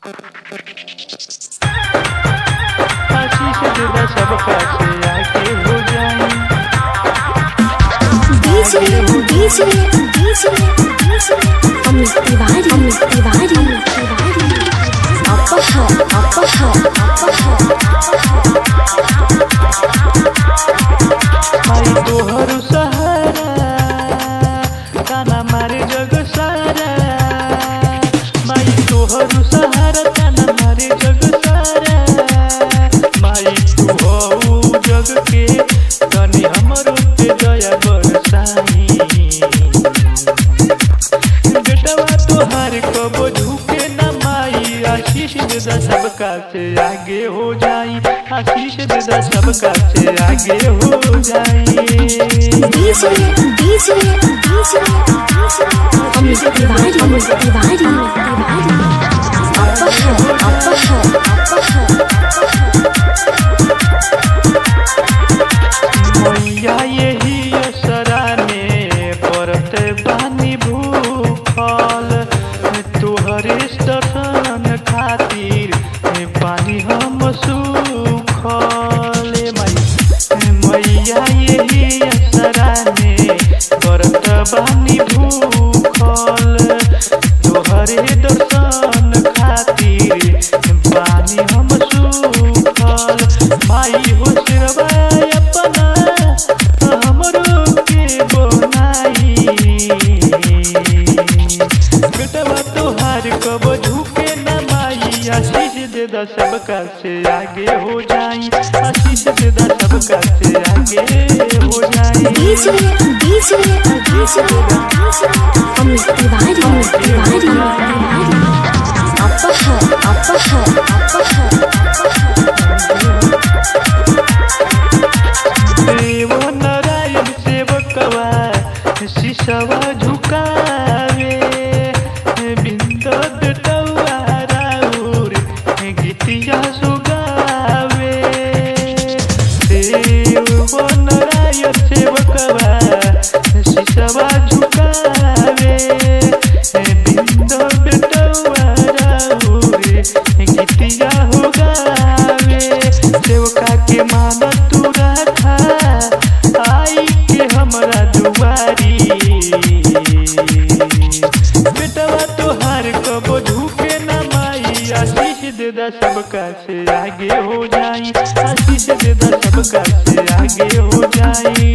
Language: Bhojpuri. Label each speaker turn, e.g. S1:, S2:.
S1: आशीष देदा सबका से आगे हो जाए।
S2: डीजे अमित तिवारी अपहर
S1: आई तोहर सहारा काना मारे जग सारा। माई तोहर सहारा काना मारे जग सारा। माई तू हो जग के तनी हमरो पे दया बरसाई। बेटवा तोहार कबो झुके ना माई। आशीष देदा सबका से आगे हो जाई। आशीष देदा सबका से आगे हो जाई।
S2: डीजे अमित तिवारी अपहर
S1: मैया यही असरा में परत बानी भूखल। तोहरे दर्शन खातिर पानी हम सुखल। मैया यही असरा में परत बानी भूखल। तोहरे दर्शन खातिर पानी हम सुखल। माई हो सिरवा अपना हमरो के बनाई। बेटवा तोहार कब झुके ना माई। आशीष देदा सबका से आगे हो जाई। आशीष देदा सबका से आगे हो जाई।
S2: डीजे अमित तिवारी अपहर
S1: देव नारायण सेवकवा शीशवा झुकावे। बिंद बेटवा राउर गीतिया सुगावे। देव नारायण सेवकवा शीशवा झुकावे। बिंद बेटवा राउर गीतिया हो गावे। सेवका के माना तू रखा आई के हमरा दुआरी। बेटवा तोहार कबो झुके ना माई। आशीष देदा सबका से आगे हो जाई। आशीष देदा सबका से आगे हो जाई।